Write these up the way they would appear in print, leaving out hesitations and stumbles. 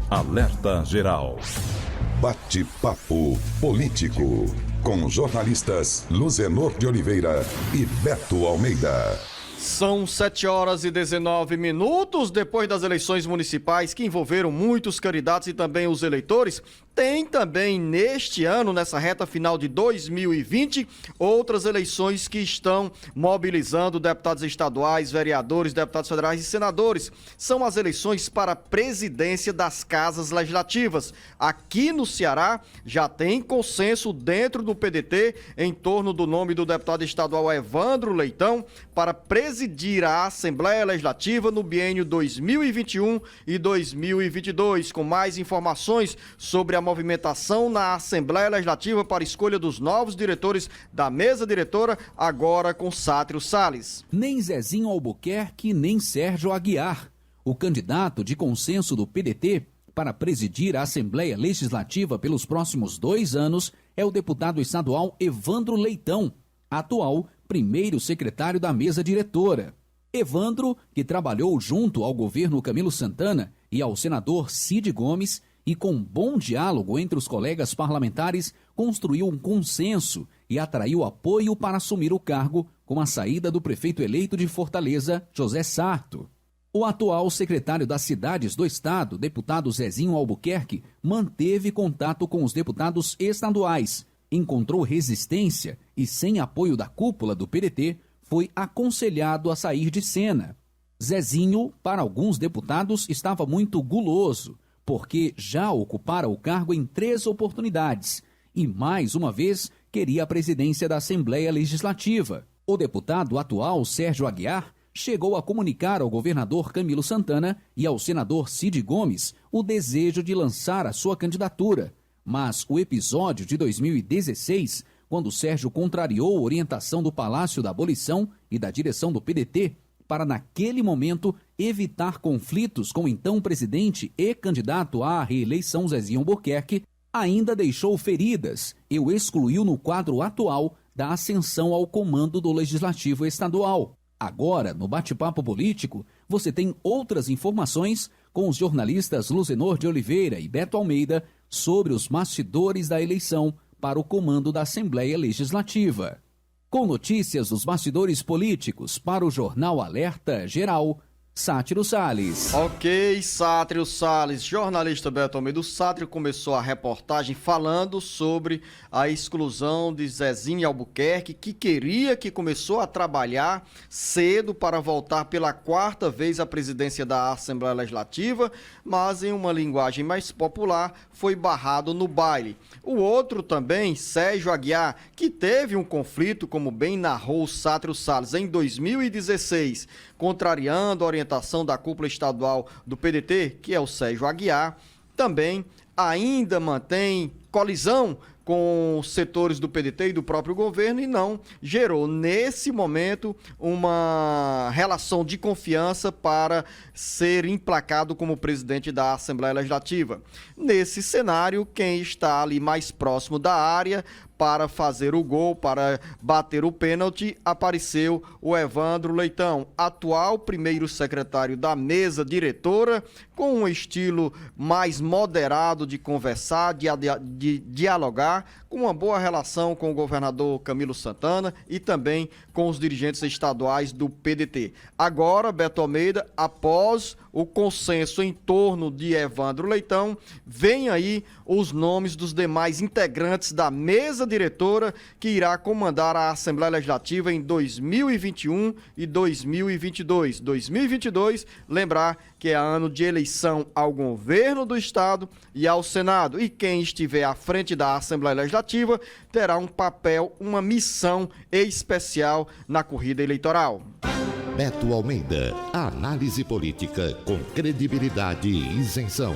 Alerta Geral. Bate-papo político. Com jornalistas Luzenor de Oliveira e Beto Almeida. São 7h19. Depois das eleições municipais que envolveram muitos candidatos e também os eleitores, tem também neste ano, nessa reta final de 2020, outras eleições que estão mobilizando deputados estaduais, vereadores, deputados federais e senadores. São as eleições para a presidência das casas legislativas. Aqui no Ceará já tem consenso dentro do PDT em torno do nome do deputado estadual Evandro Leitão para presidir a Assembleia Legislativa no biênio 2021 e 2022. Com mais informações sobre a movimentação na Assembleia Legislativa para a escolha dos novos diretores da mesa diretora, agora com Sátrio Salles. Nem Zezinho Albuquerque, nem Sérgio Aguiar. O candidato de consenso do PDT para presidir a Assembleia Legislativa pelos próximos 2 anos é o deputado estadual Evandro Leitão, atual primeiro secretário da mesa diretora. Evandro, que trabalhou junto ao governo Camilo Santana e ao senador Cid Gomes, e com bom diálogo entre os colegas parlamentares, construiu um consenso e atraiu apoio para assumir o cargo com a saída do prefeito eleito de Fortaleza, José Sarto. O atual secretário das Cidades do Estado, deputado Zezinho Albuquerque, manteve contato com os deputados estaduais, encontrou resistência e, sem apoio da cúpula do PDT, foi aconselhado a sair de cena. Zezinho, para alguns deputados, estava muito guloso, porque já ocupara o cargo em 3 oportunidades e, mais uma vez, queria a presidência da Assembleia Legislativa. O deputado atual, Sérgio Aguiar, chegou a comunicar ao governador Camilo Santana e ao senador Cid Gomes o desejo de lançar a sua candidatura, mas o episódio de 2016, quando Sérgio contrariou a orientação do Palácio da Abolição e da direção do PDT, para, naquele momento, evitar conflitos com o então presidente e candidato à reeleição Zezinho Albuquerque, ainda deixou feridas e o excluiu no quadro atual da ascensão ao comando do Legislativo Estadual. Agora, no Bate-Papo Político, você tem outras informações com os jornalistas Luzenor de Oliveira e Beto Almeida sobre os bastidores da eleição para o comando da Assembleia Legislativa. Com notícias dos bastidores políticos para o Jornal Alerta Geral, Sátrio Salles. Ok, Sátrio Salles, jornalista Beto Almeida. O Sátrio começou a reportagem falando sobre a exclusão de Zezinho Albuquerque, que começou a trabalhar cedo para voltar pela 4ª vez à presidência da Assembleia Legislativa, mas em uma linguagem mais popular, foi barrado no baile. O outro também, Sérgio Aguiar, que teve um conflito, como bem narrou o Sátrio Salles, em 2016, contrariando a orientação da cúpula estadual do PDT, que é o Sérgio Aguiar, também ainda mantém colisão com setores do PDT e do próprio governo e não gerou, nesse momento, uma relação de confiança para ser emplacado como presidente da Assembleia Legislativa. Nesse cenário, quem está ali mais próximo da área para fazer o gol, para bater o pênalti, apareceu o Evandro Leitão, atual primeiro secretário da mesa diretora, com um estilo mais moderado de conversar, de dialogar, com uma boa relação com o governador Camilo Santana e também com os dirigentes estaduais do PDT. Agora, Beto Almeida, após o consenso em torno de Evandro Leitão, vem aí os nomes dos demais integrantes da mesa diretora que irá comandar a Assembleia Legislativa em 2021 e 2022. 2022, lembrar que é ano de eleição ao governo do Estado e ao Senado. E quem estiver à frente da Assembleia Legislativa terá um papel, uma missão especial na corrida eleitoral. Beto Almeida, análise política com credibilidade e isenção.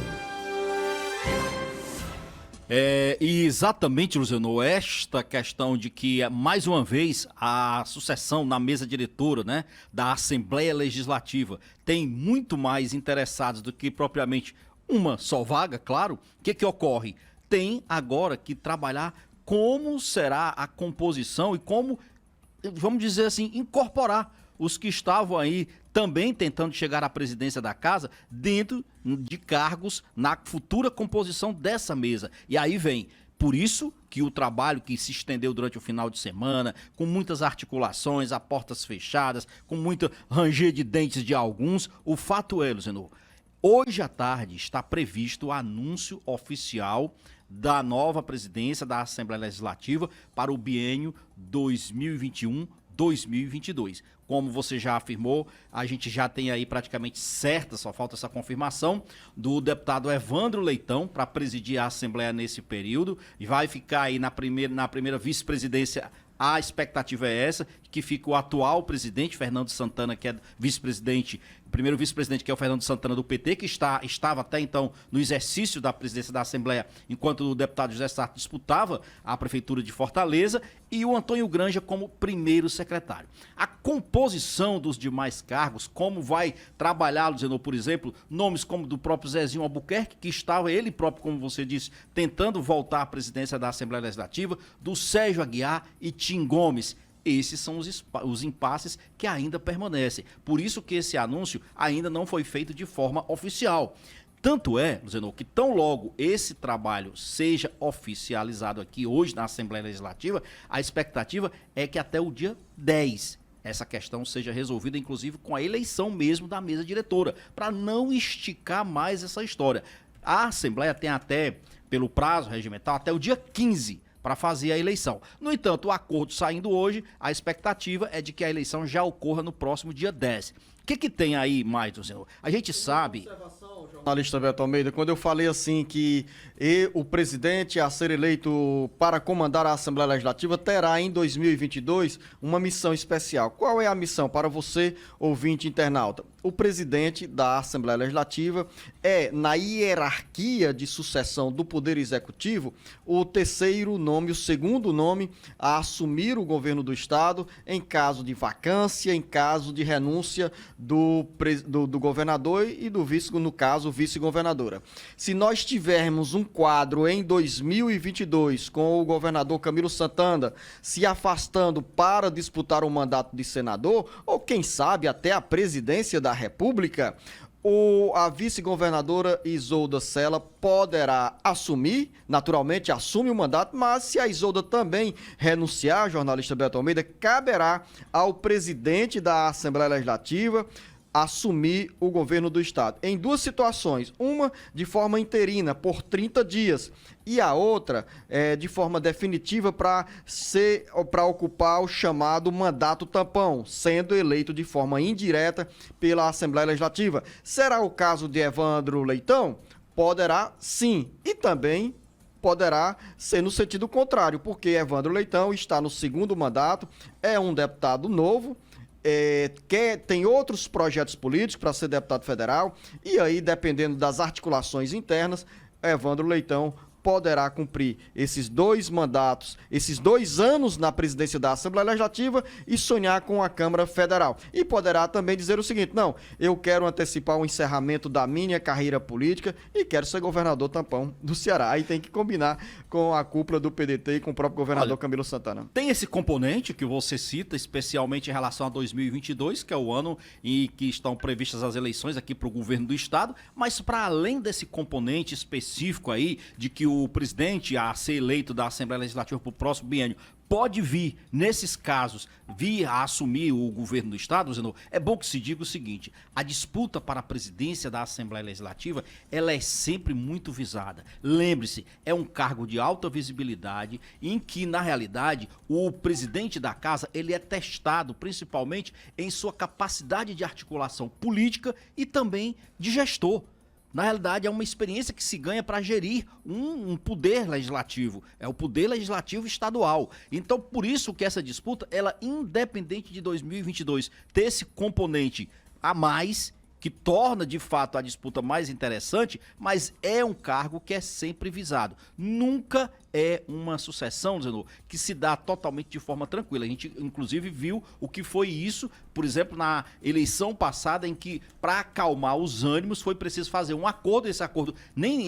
E exatamente, Luciano, esta questão de que, mais uma vez, a sucessão na mesa diretora, né, da Assembleia Legislativa tem muito mais interessados do que propriamente uma só vaga, claro. O que ocorre? Tem agora que trabalhar como será a composição e como, vamos dizer assim, incorporar os que estavam aí também tentando chegar à presidência da casa dentro de cargos na futura composição dessa mesa. E aí vem, por isso que o trabalho que se estendeu durante o final de semana, com muitas articulações, a portas fechadas, com muito ranger de dentes de alguns, o fato é, Luzenor, hoje à tarde está previsto o anúncio oficial da nova presidência da Assembleia Legislativa para o biênio 2021-2022. Como você já afirmou, a gente já tem aí praticamente certa, só falta essa confirmação, do deputado Evandro Leitão para presidir a Assembleia nesse período. E vai ficar aí na primeira vice-presidência. A expectativa é essa, que fique o atual presidente, Fernando Santana, que é vice-presidente, primeiro vice-presidente, que é o Fernando Santana do PT, que estava até então no exercício da presidência da Assembleia, enquanto o deputado José Sarto disputava a prefeitura de Fortaleza, e o Antônio Granja como primeiro secretário. A composição dos demais cargos, como vai trabalhar, Luzenor, por exemplo, nomes como do próprio Zezinho Albuquerque, que estava ele próprio, como você disse, tentando voltar à presidência da Assembleia Legislativa, do Sérgio Aguiar e Tim Gomes. Esses são os impasses que ainda permanecem. Por isso que esse anúncio ainda não foi feito de forma oficial. Tanto é, Luzenor, que tão logo esse trabalho seja oficializado aqui hoje na Assembleia Legislativa, a expectativa é que até o dia 10 essa questão seja resolvida, inclusive com a eleição mesmo da mesa diretora, para não esticar mais essa história. A Assembleia tem até, pelo prazo regimental, até o dia 15 para fazer a eleição. No entanto, o acordo saindo hoje, a expectativa é de que a eleição já ocorra no próximo dia 10. O que tem aí mais, senhor? A gente sabe... Jornalista Beto Almeida, quando eu falei assim que o presidente a ser eleito para comandar a Assembleia Legislativa terá em 2022 uma missão especial. Qual é a missão para você, ouvinte internauta? O presidente da Assembleia Legislativa é, na hierarquia de sucessão do Poder Executivo, o terceiro nome, o segundo nome a assumir o governo do Estado em caso de vacância, em caso de renúncia do governador e do vice, no caso, vice-governadora. Se nós tivermos um quadro em 2022 com o governador Camilo Santana se afastando para disputar o mandato de senador, ou quem sabe até a presidência da República, a vice-governadora Isolda Sela poderá assumir, naturalmente assume o mandato, mas se a Isolda também renunciar, jornalista Beto Almeida, caberá ao presidente da Assembleia Legislativa assumir o governo do Estado. Em duas situações, uma de forma interina, por 30 dias, e a outra de forma definitiva para ocupar o chamado mandato tampão, sendo eleito de forma indireta pela Assembleia Legislativa. Será o caso de Evandro Leitão? Poderá sim, e também poderá ser no sentido contrário, porque Evandro Leitão está no segundo mandato, é um deputado novo, tem outros projetos políticos para ser deputado federal, e aí, dependendo das articulações internas, Evandro Leitão poderá cumprir esses 2 mandatos, esses 2 anos na presidência da Assembleia Legislativa e sonhar com a Câmara Federal. E poderá também dizer o seguinte: não, eu quero antecipar o encerramento da minha carreira política e quero ser governador tampão do Ceará. Aí tem que combinar com a cúpula do PDT e com o próprio governador Camilo Santana. Tem esse componente que você cita, especialmente em relação a 2022, que é o ano em que estão previstas as eleições aqui para o governo do Estado, mas para além desse componente específico aí, de que o presidente a ser eleito da Assembleia Legislativa para o próximo biênio pode vir, nesses casos, vir a assumir o governo do Estado, Zenor, é bom que se diga o seguinte: a disputa para a presidência da Assembleia Legislativa, ela é sempre muito visada. Lembre-se, é um cargo de alta visibilidade em que, na realidade, o presidente da casa, ele é testado principalmente em sua capacidade de articulação política e também de gestor. Na realidade, é uma experiência que se ganha para gerir um poder legislativo. É o poder legislativo estadual. Então, por isso que essa disputa, ela, independente de 2022, ter esse componente a mais, que torna, de fato, a disputa mais interessante, mas é um cargo que é sempre visado. Nunca é uma sucessão, Zenor, que se dá totalmente de forma tranquila. A gente, inclusive, viu o que foi isso por exemplo, na eleição passada, em que, para acalmar os ânimos, foi preciso fazer um acordo, esse acordo nem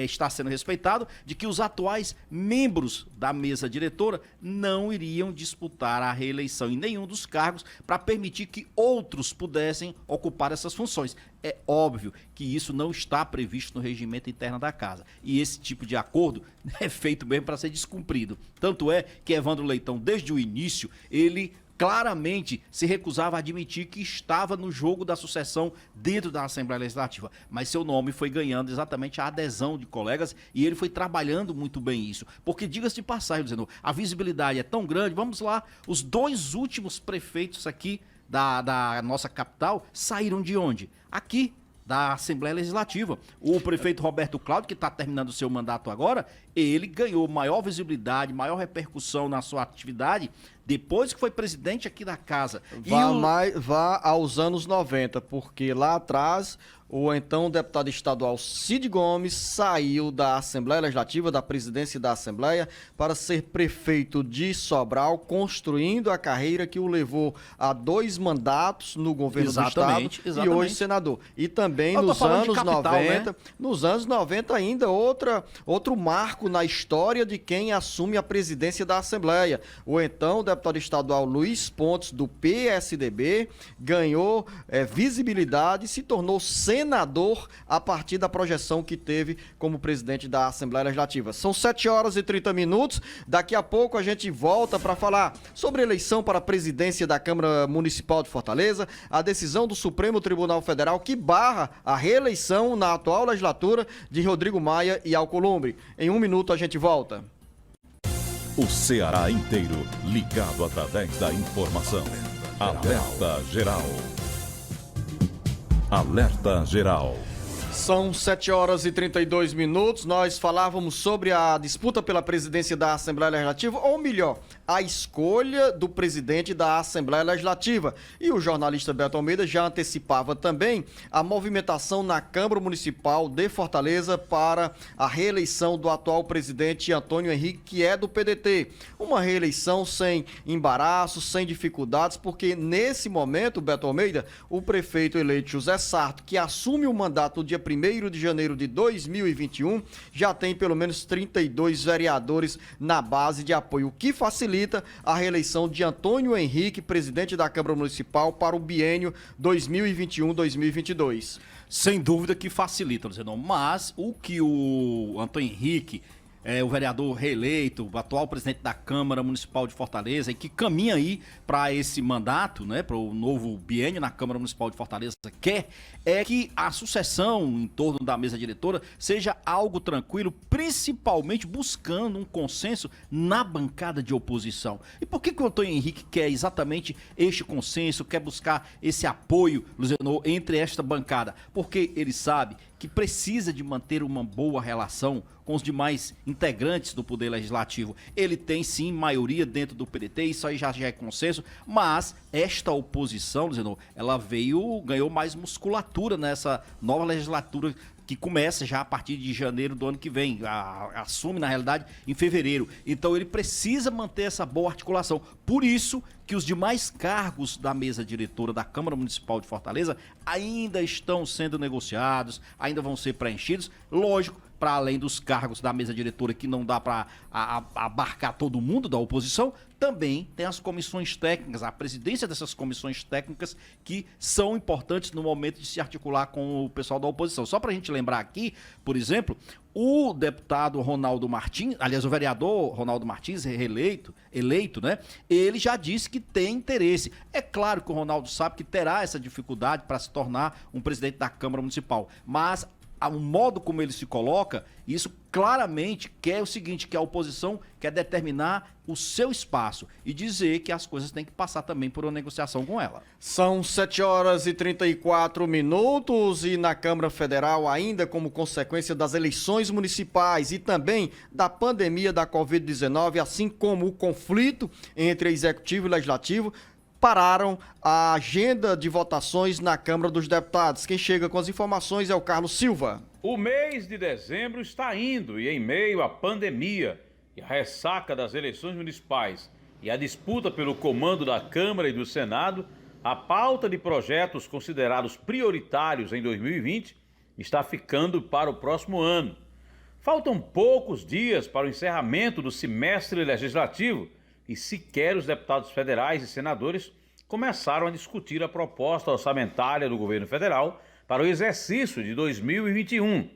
está sendo respeitado, de que os atuais membros da mesa diretora não iriam disputar a reeleição em nenhum dos cargos para permitir que outros pudessem ocupar essas funções. É óbvio que isso não está previsto no regimento interno da casa. E esse tipo de acordo é feito mesmo para ser descumprido. Tanto é que Evandro Leitão, desde o início, ele claramente se recusava a admitir que estava no jogo da sucessão dentro da Assembleia Legislativa. Mas seu nome foi ganhando exatamente a adesão de colegas e ele foi trabalhando muito bem isso. Porque, diga-se de passagem, dizendo, a visibilidade é tão grande, vamos lá, os 2 últimos prefeitos aqui da nossa capital saíram de onde? Aqui, da Assembleia Legislativa. O prefeito Roberto Cláudio, que está terminando o seu mandato agora, ele ganhou maior visibilidade, maior repercussão na sua atividade depois que foi presidente aqui da casa. Vá aos anos 90, porque lá atrás o então deputado estadual Cid Gomes saiu da Assembleia Legislativa, da presidência da Assembleia, para ser prefeito de Sobral, construindo a carreira que o levou a 2 mandatos no governo do estado e hoje senador. E também nos anos capital, 90, né? Nos anos 90 ainda outro marco na história de quem assume a presidência da Assembleia. O então deputado estadual Luiz Pontes, do PSDB, ganhou visibilidade e se tornou senador a partir da projeção que teve como presidente da Assembleia Legislativa. São 7h30. Daqui a pouco a gente volta para falar sobre a eleição para a presidência da Câmara Municipal de Fortaleza, a decisão do Supremo Tribunal Federal que barra a reeleição na atual legislatura de Rodrigo Maia e Alcolumbre. Em 1 minuto a gente volta. O Ceará inteiro ligado através da informação. Alerta Geral. Alerta Geral. São 7h32. Nós falávamos sobre a disputa pela presidência da Assembleia Legislativa, ou melhor, a escolha do presidente da Assembleia Legislativa. E o jornalista Beto Almeida já antecipava também a movimentação na Câmara Municipal de Fortaleza para a reeleição do atual presidente Antônio Henrique, que é do PDT. Uma reeleição sem embaraços, sem dificuldades, porque nesse momento, Beto Almeida, o prefeito eleito José Sarto, que assume o mandato no dia 1º de janeiro de 2021, já tem pelo menos 32 vereadores na base de apoio, o que facilita a reeleição de Antônio Henrique, presidente da Câmara Municipal, para o biênio 2021-2022. Sem dúvida que facilita, Luciano, mas o que o Antônio Henrique, o vereador reeleito, o atual presidente da Câmara Municipal de Fortaleza, e que caminha aí para esse mandato, né, para o novo biênio na Câmara Municipal de Fortaleza, quer é que a sucessão em torno da mesa diretora seja algo tranquilo, principalmente buscando um consenso na bancada de oposição. E por que o Antônio Henrique quer exatamente este consenso, quer buscar esse apoio, Luciano, entre esta bancada? Porque ele sabe que precisa de manter uma boa relação com os demais integrantes do Poder Legislativo. Ele tem sim maioria dentro do PDT, isso aí já é consenso, mas esta oposição, Luciano, ela ganhou mais musculatura nessa nova legislatura que começa já a partir de janeiro do ano que vem, assume na realidade em fevereiro. Então ele precisa manter essa boa articulação. Por isso que os demais cargos da mesa diretora da Câmara Municipal de Fortaleza ainda estão sendo negociados, ainda vão ser preenchidos, lógico, para além dos cargos da mesa diretora que não dá para abarcar todo mundo da oposição, também tem as comissões técnicas, a presidência dessas comissões técnicas que são importantes no momento de se articular com o pessoal da oposição. Só para a gente lembrar aqui, por exemplo, o deputado Ronaldo Martins, aliás, o vereador Ronaldo Martins, eleito, né? Ele já disse que tem interesse. É claro que o Ronaldo sabe que terá essa dificuldade para se tornar um presidente da Câmara Municipal, mas o modo como ele se coloca, isso claramente quer o seguinte, que a oposição quer determinar o seu espaço e dizer que as coisas têm que passar também por uma negociação com ela. São 7h34 e na Câmara Federal, ainda como consequência das eleições municipais e também da pandemia da Covid-19, assim como o conflito entre Executivo e Legislativo, pararam a agenda de votações na Câmara dos Deputados. Quem chega com as informações é o Carlos Silva. O mês de dezembro está indo e em meio à pandemia e à ressaca das eleições municipais e à disputa pelo comando da Câmara e do Senado, A pauta de projetos considerados prioritários em 2020 está ficando para o próximo ano. Faltam poucos dias para o encerramento do semestre legislativo e sequer os deputados federais e senadores começaram a discutir a proposta orçamentária do governo federal para o exercício de 2021.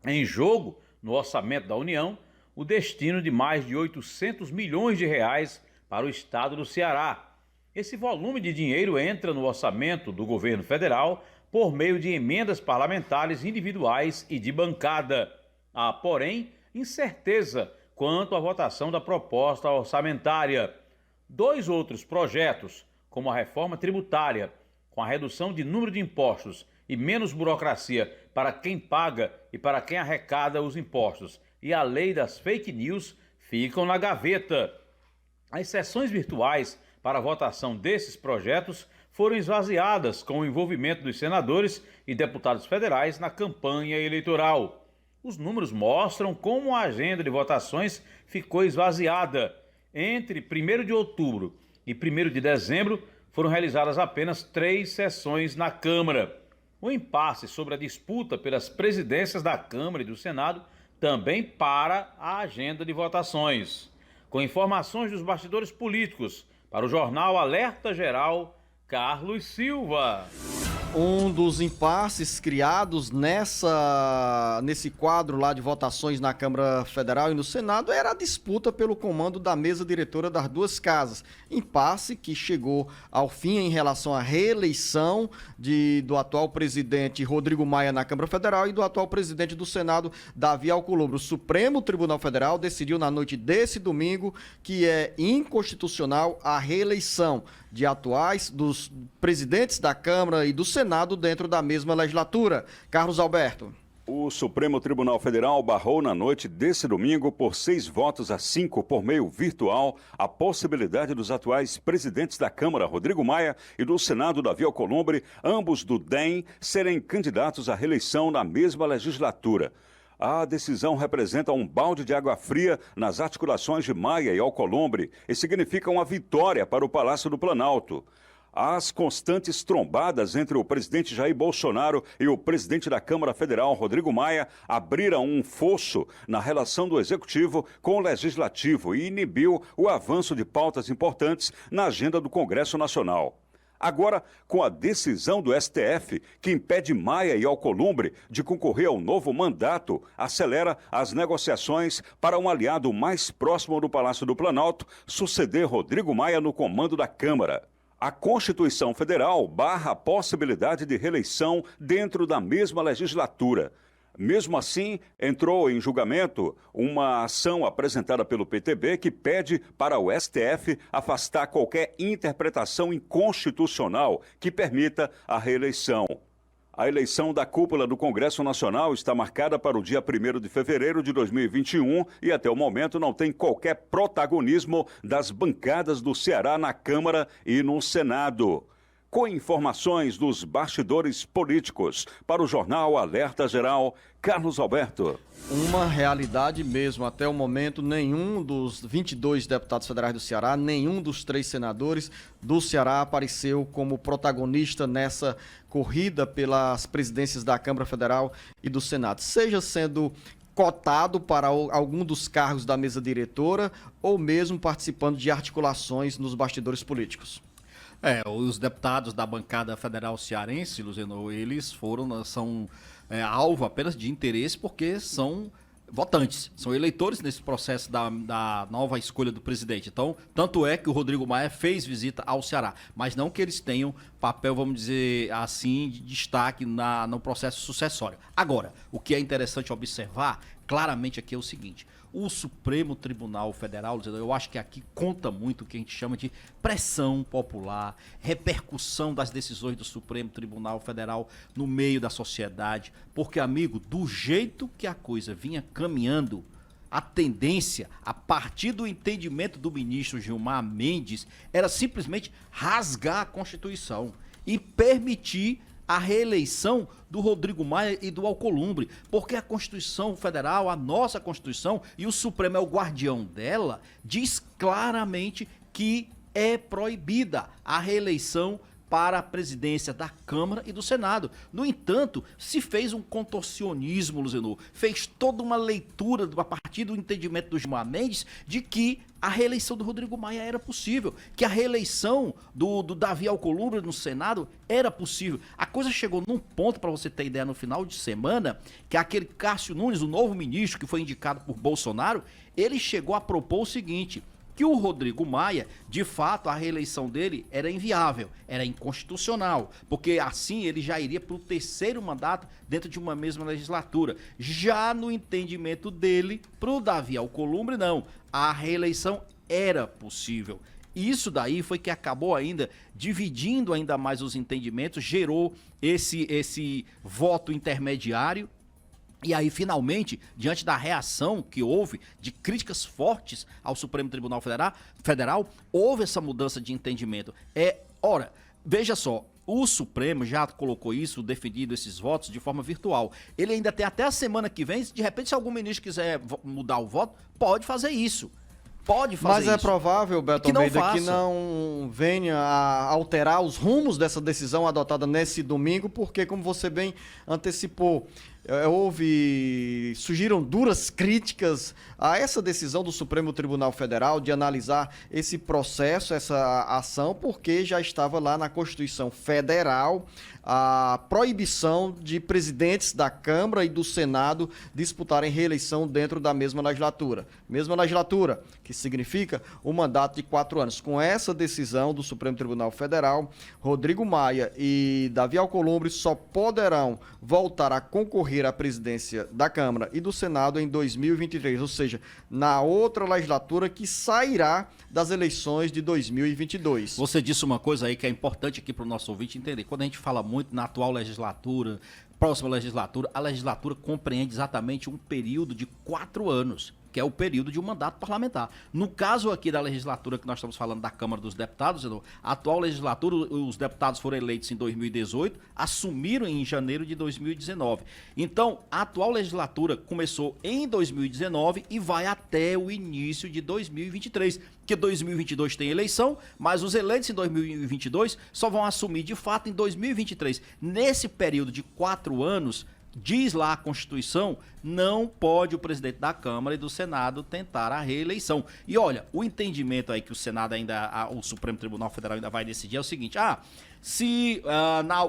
Em jogo, no orçamento da União, o destino de mais de 800 milhões de reais para o estado do Ceará. Esse volume de dinheiro entra no orçamento do governo federal por meio de emendas parlamentares individuais e de bancada. Há, porém, incerteza quanto à votação da proposta orçamentária. 2 outros projetos, como a reforma tributária, com a redução de número de impostos e menos burocracia para quem paga e para quem arrecada os impostos, e a lei das fake news, ficam na gaveta. As sessões virtuais para a votação desses projetos foram esvaziadas com o envolvimento dos senadores e deputados federais na campanha eleitoral. Os números mostram como a agenda de votações ficou esvaziada. Entre 1º de outubro e 1º de dezembro foram realizadas apenas 3 sessões na Câmara. O impasse sobre a disputa pelas presidências da Câmara e do Senado também para a agenda de votações. Com informações dos bastidores políticos, para o jornal Alerta Geral, Carlos Silva. Um dos impasses criados nesse quadro lá de votações na Câmara Federal e no Senado era a disputa pelo comando da mesa diretora das 2 casas. Impasse que chegou ao fim em relação à reeleição do atual presidente Rodrigo Maia na Câmara Federal e do atual presidente do Senado, Davi Alcolumbre. O Supremo Tribunal Federal decidiu na noite desse domingo que é inconstitucional a reeleição dos presidentes da Câmara e do Senado dentro da mesma legislatura. Carlos Alberto. O Supremo Tribunal Federal barrou na noite desse domingo, por 6 votos a 5 por meio virtual, a possibilidade dos atuais presidentes da Câmara, Rodrigo Maia, e do Senado, Davi Alcolumbre, ambos do DEM, serem candidatos à reeleição na mesma legislatura. A decisão representa um balde de água fria nas articulações de Maia e Alcolumbre e significa uma vitória para o Palácio do Planalto. As constantes trombadas entre o presidente Jair Bolsonaro e o presidente da Câmara Federal, Rodrigo Maia, abriram um fosso na relação do Executivo com o Legislativo e inibiu o avanço de pautas importantes na agenda do Congresso Nacional. Agora, com a decisão do STF, que impede Maia e Alcolumbre de concorrer ao novo mandato, acelera as negociações para um aliado mais próximo do Palácio do Planalto suceder Rodrigo Maia no comando da Câmara. A Constituição Federal barra a possibilidade de reeleição dentro da mesma legislatura. Mesmo assim, entrou em julgamento uma ação apresentada pelo PTB que pede para o STF afastar qualquer interpretação inconstitucional que permita a reeleição. A eleição da cúpula do Congresso Nacional está marcada para o dia 1º de fevereiro de 2021 e até o momento não tem qualquer protagonismo das bancadas do Ceará na Câmara e no Senado. Com informações dos bastidores políticos, para o jornal Alerta Geral, Carlos Alberto. Uma realidade mesmo. Até o momento, nenhum dos 22 deputados federais do Ceará, nenhum dos 3 senadores do Ceará apareceu como protagonista nessa corrida pelas presidências da Câmara Federal e do Senado. Seja sendo cotado para algum dos cargos da mesa diretora ou mesmo participando de articulações nos bastidores políticos. Os deputados da bancada federal cearense, Luciano, eles são alvo apenas de interesse porque são votantes, são eleitores nesse processo da nova escolha do presidente. Então, tanto é que o Rodrigo Maia fez visita ao Ceará, mas não que eles tenham papel, vamos dizer assim, de destaque no processo sucessório. Agora, o que é interessante observar claramente aqui é o seguinte: o Supremo Tribunal Federal, eu acho que aqui conta muito o que a gente chama de pressão popular, repercussão das decisões do Supremo Tribunal Federal no meio da sociedade, porque, amigo, do jeito que a coisa vinha caminhando, a tendência, a partir do entendimento do ministro Gilmar Mendes, era simplesmente rasgar a Constituição e permitir a reeleição do Rodrigo Maia e do Alcolumbre, porque a Constituição Federal, a nossa Constituição, e o Supremo é o guardião dela, diz claramente que é proibida a reeleição para a presidência da Câmara e do Senado. No entanto, se fez um contorcionismo, Luzenor, fez toda uma leitura a partir do entendimento do Gilmar Mendes de que a reeleição do Rodrigo Maia era possível, que a reeleição do Davi Alcolumbre no Senado era possível. A coisa chegou num ponto, para você ter ideia, no final de semana, que aquele Cássio Nunes, o novo ministro que foi indicado por Bolsonaro, ele chegou a propor o seguinte: que o Rodrigo Maia, de fato, a reeleição dele era inviável, era inconstitucional, porque assim ele já iria para o 3º mandato dentro de uma mesma legislatura. Já no entendimento dele, para o Davi Alcolumbre, não. A reeleição era possível. Isso daí foi que acabou ainda dividindo ainda mais os entendimentos, gerou esse voto intermediário. E aí, finalmente, diante da reação que houve, de críticas fortes ao Supremo Tribunal Federal, houve essa mudança de entendimento. Ora, veja só, o Supremo já colocou isso, definido esses votos, de forma virtual. Ele ainda tem até a semana que vem, de repente, se algum ministro quiser mudar o voto, pode fazer isso. Pode fazer isso. Mas é provável, Beto Almeida, que não venha a alterar os rumos dessa decisão adotada nesse domingo, porque, como você bem antecipou, surgiram duras críticas a essa decisão do Supremo Tribunal Federal de analisar esse processo, essa ação, porque já estava lá na Constituição Federal a proibição de presidentes da Câmara e do Senado disputarem reeleição dentro da mesma legislatura. Mesma legislatura, que significa um mandato de 4 anos. Com essa decisão do Supremo Tribunal Federal, Rodrigo Maia e Davi Alcolumbre só poderão voltar a concorrer à presidência da Câmara e do Senado em 2023, ou seja, na outra legislatura que sairá das eleições de 2022. Você disse uma coisa aí que é importante aqui para o nosso ouvinte entender. Quando a gente fala muito na atual legislatura, próxima legislatura, a legislatura compreende exatamente um período de 4 anos, que é o período de um mandato parlamentar. No caso aqui da legislatura que nós estamos falando da Câmara dos Deputados, a atual legislatura, os deputados foram eleitos em 2018, assumiram em janeiro de 2019. Então, a atual legislatura começou em 2019 e vai até o início de 2023, porque 2022 tem eleição, mas os eleitos em 2022 só vão assumir de fato em 2023. Nesse período de 4 anos, diz lá a Constituição, não pode o presidente da Câmara e do Senado tentar a reeleição. E olha, o entendimento aí que o Senado o Supremo Tribunal Federal ainda vai decidir é o seguinte: se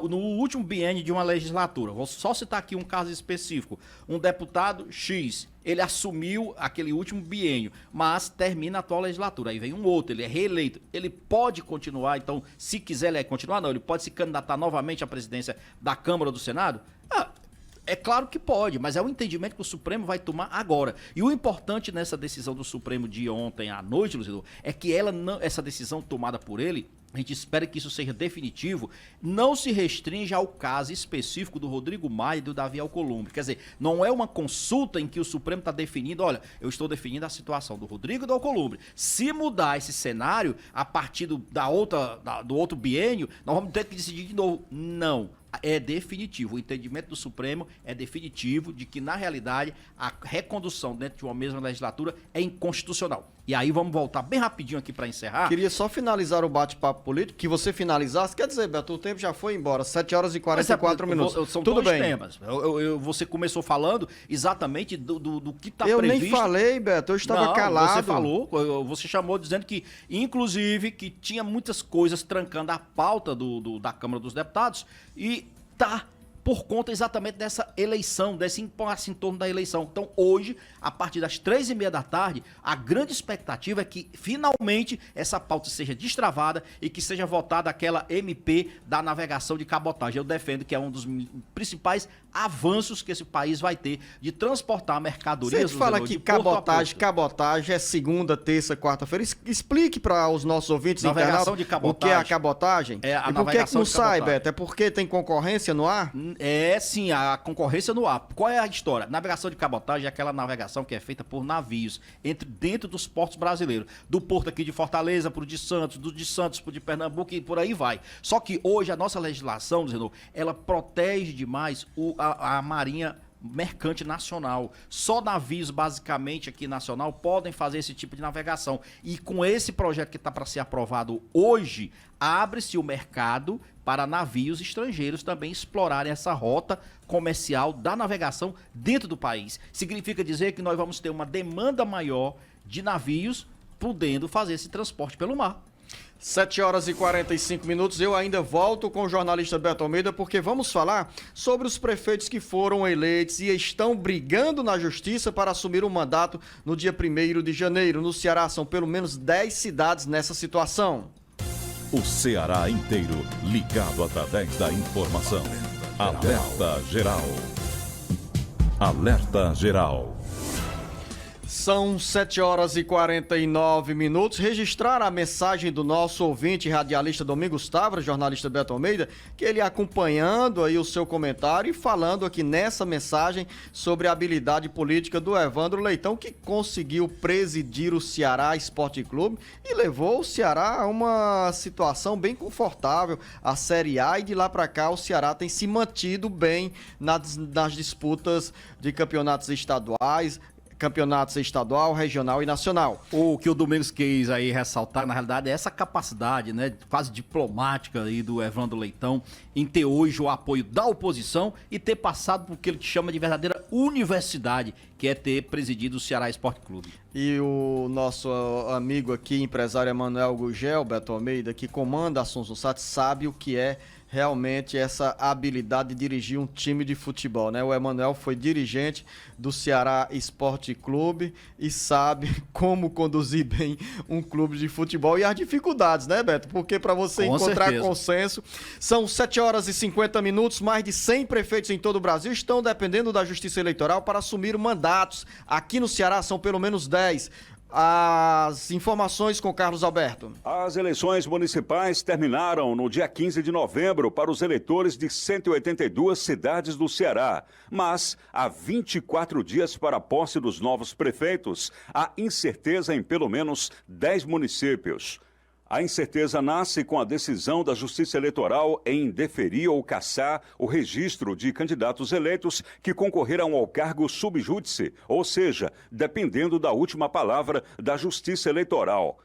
no último biênio de uma legislatura, vou só citar aqui um caso específico, um deputado X, ele assumiu aquele último biênio, mas termina a atual legislatura, aí vem um outro, ele é reeleito, ele pode continuar, então, se quiser ele continuar, não, ele pode se candidatar novamente à presidência da Câmara ou do Senado? É claro que pode, mas é um entendimento que o Supremo vai tomar agora. E o importante nessa decisão do Supremo de ontem à noite, Luciano, é que essa decisão tomada por ele, a gente espera que isso seja definitivo, não se restringe ao caso específico do Rodrigo Maia e do Davi Alcolumbre. Quer dizer, não é uma consulta em que o Supremo está definindo, olha, eu estou definindo a situação do Rodrigo e do Alcolumbre. Se mudar esse cenário, a partir do outro biênio, nós vamos ter que decidir de novo. Não. É definitivo, o entendimento do Supremo é definitivo de que, na realidade, a recondução dentro de uma mesma legislatura é inconstitucional. E aí vamos voltar bem rapidinho aqui para encerrar. Queria só finalizar o bate-papo político, que você finalizasse, quer dizer, Beto, o tempo já foi embora, 7 horas e 44 minutos. São Tudo dois bem. temas. Você começou falando exatamente do que está previsto. Eu nem falei, Beto, eu estava calado. Você falou, você chamou dizendo que, inclusive, que tinha muitas coisas trancando a pauta da Câmara dos Deputados e por conta exatamente dessa eleição, desse impasse em torno da eleição. Então, hoje, a partir das 3h30 da tarde, a grande expectativa é que, finalmente, essa pauta seja destravada e que seja votada aquela MP da navegação de cabotagem. Eu defendo que é um dos principais avanços que esse país vai ter de transportar mercadorias. Você fala que cabotagem é segunda, terça, quarta-feira. Explique para os nossos ouvintes navegação de cabotagem. O que é a cabotagem. É a e por que não sai, cabotagem. Beto? É porque tem concorrência no ar? É, sim, a concorrência no ar. Qual é a história? Navegação de cabotagem é aquela navegação que é feita por navios dentro dos portos brasileiros. Do porto aqui de Fortaleza pro de Santos, do de Santos pro de Pernambuco e por aí vai. Só que hoje a nossa legislação, Zenon, ela protege demais a marinha mercante nacional. Só navios, basicamente, aqui nacional, podem fazer esse tipo de navegação. E com esse projeto que está para ser aprovado hoje, abre-se o mercado para navios estrangeiros também explorarem essa rota comercial da navegação dentro do país. Significa dizer que nós vamos ter uma demanda maior de navios podendo fazer esse transporte pelo mar. 7 horas e 45 minutos, eu ainda volto com o jornalista Beto Almeida, porque vamos falar sobre os prefeitos que foram eleitos e estão brigando na justiça para assumir o mandato no dia 1º de janeiro. No Ceará são pelo menos 10 cidades nessa situação. O Ceará inteiro ligado através da informação. Alerta Geral. Alerta Geral. São 7 horas e 49 minutos. Registrar a mensagem do nosso ouvinte radialista Domingos Távora, jornalista Beto Almeida, que ele acompanhando aí o seu comentário e falando aqui nessa mensagem sobre a habilidade política do Evandro Leitão, que conseguiu presidir o Ceará Esporte Clube e levou o Ceará a uma situação bem confortável, a Série A, e de lá para cá o Ceará tem se mantido bem nas disputas de campeonatos estaduais, campeonatos estadual, regional e nacional. O que o Domingos quis aí ressaltar, na realidade, é essa capacidade, né, quase diplomática aí do Evandro Leitão em ter hoje o apoio da oposição e ter passado por que ele chama de verdadeira universidade, que é ter presidido o Ceará Esporte Clube. E o nosso amigo aqui, empresário Emanuel Gugel, Beto Almeida, que comanda a Sonsat, sabe o que é realmente essa habilidade de dirigir um time de futebol, né? O Emanuel foi dirigente do Ceará Esporte Clube e sabe como conduzir bem um clube de futebol e as dificuldades, né, Beto? Porque para você encontrar consenso, são 7 horas e 50 minutos, mais de 100 prefeitos em todo o Brasil estão dependendo da Justiça Eleitoral para assumir mandatos. Aqui no Ceará são pelo menos 10. As informações com Carlos Alberto. As eleições municipais terminaram no dia 15 de novembro para os eleitores de 182 cidades do Ceará. Mas há 24 dias para a posse dos novos prefeitos, há incerteza em pelo menos 10 municípios. A incerteza nasce com a decisão da Justiça Eleitoral em deferir ou cassar o registro de candidatos eleitos que concorreram ao cargo sub júdice, ou seja, dependendo da última palavra da Justiça Eleitoral.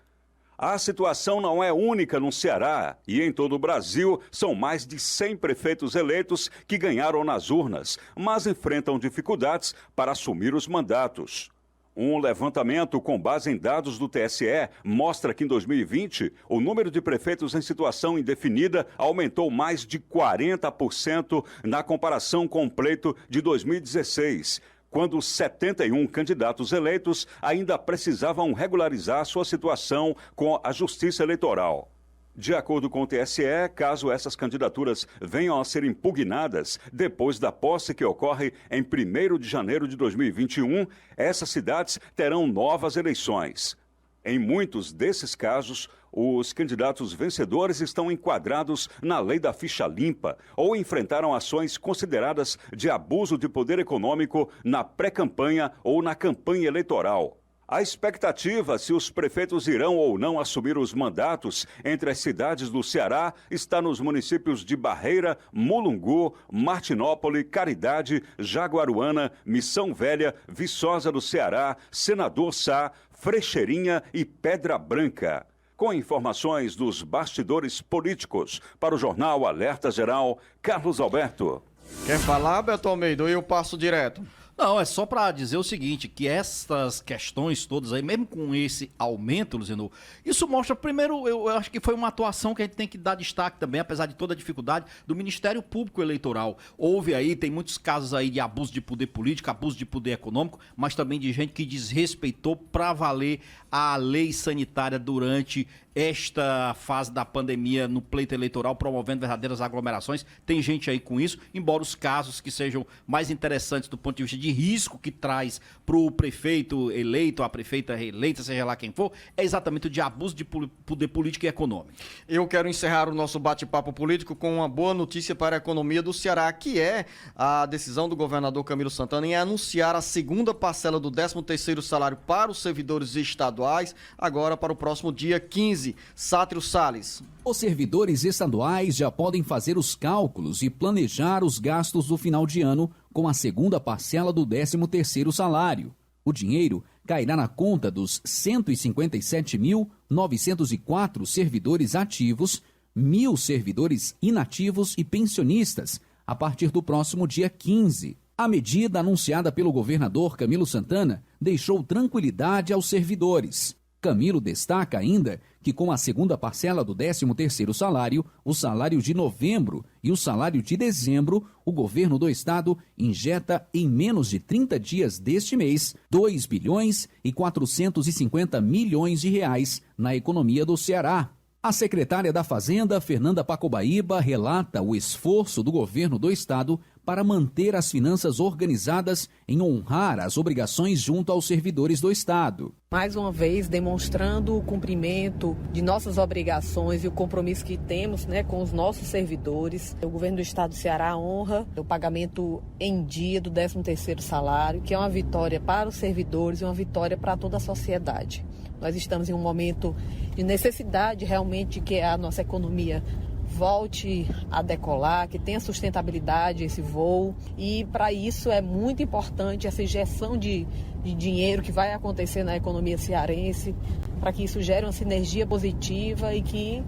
A situação não é única no Ceará e em todo o Brasil são mais de 100 prefeitos eleitos que ganharam nas urnas, mas enfrentam dificuldades para assumir os mandatos. Um levantamento com base em dados do TSE mostra que em 2020 o número de prefeitos em situação indefinida aumentou mais de 40% na comparação com o pleito de 2016, quando 71 candidatos eleitos ainda precisavam regularizar sua situação com a Justiça Eleitoral. De acordo com o TSE, caso essas candidaturas venham a ser impugnadas depois da posse que ocorre em 1º de janeiro de 2021, essas cidades terão novas eleições. Em muitos desses casos, os candidatos vencedores estão enquadrados na lei da ficha limpa ou enfrentaram ações consideradas de abuso de poder econômico na pré-campanha ou na campanha eleitoral. A expectativa se os prefeitos irão ou não assumir os mandatos entre as cidades do Ceará está nos municípios de Barreira, Mulungu, Martinópole, Caridade, Jaguaruana, Missão Velha, Viçosa do Ceará, Senador Sá, Frecheirinha e Pedra Branca. Com informações dos bastidores políticos, para o jornal Alerta Geral, Carlos Alberto. Quer falar, Beto Almeida, ou eu passo direto? Não, é só para dizer o seguinte, que essas questões todas aí, mesmo com esse aumento, Luciano, isso mostra, primeiro, eu acho que foi uma atuação que a gente tem que dar destaque também, apesar de toda a dificuldade, do Ministério Público Eleitoral. Houve aí, tem muitos casos aí de abuso de poder político, abuso de poder econômico, mas também de gente que desrespeitou para valer a lei sanitária durante esta fase da pandemia no pleito eleitoral, promovendo verdadeiras aglomerações. Tem gente aí com isso, embora os casos que sejam mais interessantes do ponto de vista de risco que traz para o prefeito eleito, a prefeita reeleita, seja lá quem for, é exatamente o de abuso de poder político e econômico. Eu quero encerrar o nosso bate-papo político com uma boa notícia para a economia do Ceará, que é a decisão do governador Camilo Santana em anunciar a segunda parcela do 13º salário para os servidores estaduais, agora para o próximo dia 15. Sátrio Salles. Os servidores estaduais já podem fazer os cálculos e planejar os gastos do final de ano com a segunda parcela do 13º salário. O dinheiro cairá na conta dos 157.904 servidores ativos, 1.000 servidores inativos e pensionistas, a partir do próximo dia 15. A medida anunciada pelo governador Camilo Santana deixou tranquilidade aos servidores. Camilo destaca ainda que com a segunda parcela do 13º salário, o salário de novembro e o salário de dezembro, o governo do estado injeta em menos de 30 dias deste mês 2 bilhões e 450 milhões de reais na economia do Ceará. A secretária da Fazenda, Fernanda Pacobaíba, relata o esforço do governo do estado para manter as finanças organizadas em honrar as obrigações junto aos servidores do estado. Mais uma vez, demonstrando o cumprimento de nossas obrigações e o compromisso que temos, com os nossos servidores. O governo do estado do Ceará honra o pagamento em dia do 13º salário, que é uma vitória para os servidores e uma vitória para toda a sociedade. Nós estamos em um momento de necessidade realmente que a nossa economia volte a decolar, que tenha sustentabilidade esse voo, e para isso é muito importante essa injeção de dinheiro que vai acontecer na economia cearense, para que isso gere uma sinergia positiva e que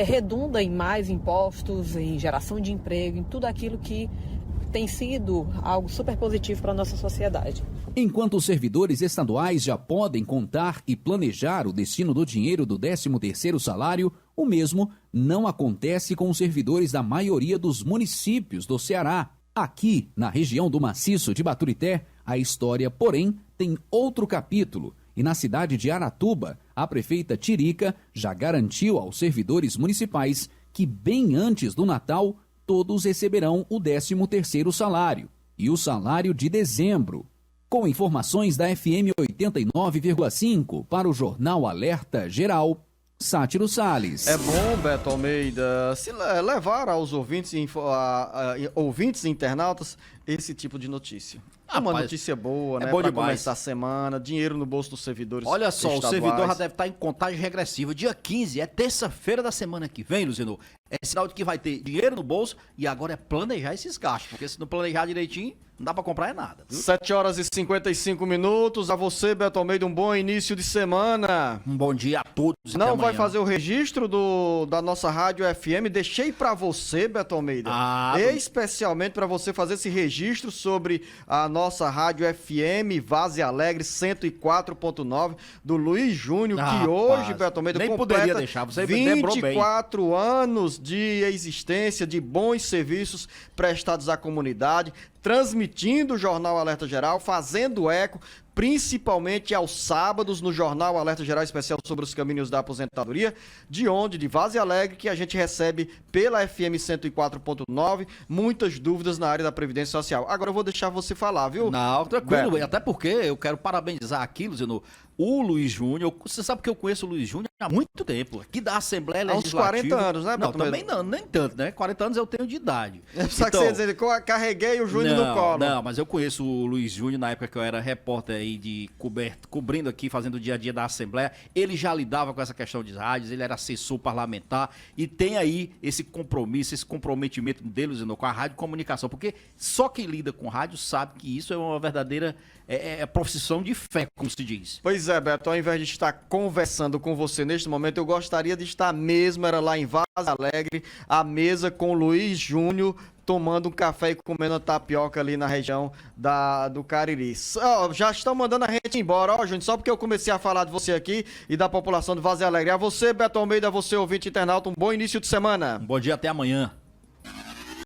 redunda em mais impostos, em geração de emprego, em tudo aquilo que tem sido algo super positivo para a nossa sociedade. Enquanto os servidores estaduais já podem contar e planejar o destino do dinheiro do 13º salário, o mesmo não acontece com os servidores da maioria dos municípios do Ceará. Aqui, na região do Maciço de Baturité, a história, porém, tem outro capítulo. E na cidade de Aratuba, a prefeita Tirica já garantiu aos servidores municipais que, bem antes do Natal, todos receberão o 13º salário e o salário de dezembro. Com informações da FM 89,5 para o Jornal Alerta Geral, Sátiro Salles. É bom, Beto Almeida, se levar aos ouvintes ouvintes e internautas esse tipo de notícia. É uma notícia boa, né? Bom pra demais. começar a semana, dinheiro no bolso dos servidores. Olha só, estaduais. o servidor já deve estar em contagem regressiva. Dia 15 é terça-feira da semana que vem, Luciano. É sinal de que vai ter dinheiro no bolso e agora é planejar esses gastos. Porque se não planejar direitinho, não dá pra comprar nada. Viu? 7h55. A você, Beto Almeida, um bom início de semana. Um bom dia a todos. Não vai fazer o registro da nossa rádio FM? Deixei pra você, Beto Almeida. Especialmente pra você fazer esse registro sobre a nossa rádio FM Vaze Alegre 104.9 do Luiz Júnior, que hoje, Beto Almeida, nem completa poderia deixar, você lembrou bem. 24 anos de existência, de bons serviços prestados à comunidade, transmitindo o Jornal Alerta Geral, fazendo eco, principalmente aos sábados, no Jornal Alerta Geral Especial sobre os caminhos da aposentadoria, de Vaze Alegre, que a gente recebe pela FM 104.9, muitas dúvidas na área da Previdência Social. Agora eu vou deixar você falar, viu? Não, tranquilo, Beto. até porque eu quero parabenizar aqui, Luciano, o Luiz Júnior. Você sabe que eu conheço o Luiz Júnior há muito tempo, aqui da Assembleia Legislativa. Há uns 40 anos, né, Não, Beto também não, nem tanto, né? 40 anos eu tenho de idade. Só que você dizer, carreguei o Júnior no colo. Não, mas eu conheço o Luiz Júnior na época que eu era repórter aí cobrindo aqui, fazendo o dia a dia da Assembleia. Ele já lidava com essa questão de rádios, ele era assessor parlamentar e tem aí esse compromisso, esse comprometimento dele, Luciano, com a rádio comunicação, porque só quem lida com rádio sabe que isso é uma verdadeira profissão de fé, como se diz. Pois é, Beto, ao invés de estar conversando com você neste momento, eu gostaria de estar mesmo, era lá em Vaze Alegre, à mesa com o Luiz Júnior, tomando um café e comendo tapioca ali na região do Cariri. Já estão mandando a gente embora, Júnior, só porque eu comecei a falar de você aqui e da população de Vaze Alegre. A você, Beto Almeida, a você, ouvinte internauta, um bom início de semana. Um bom dia, até amanhã.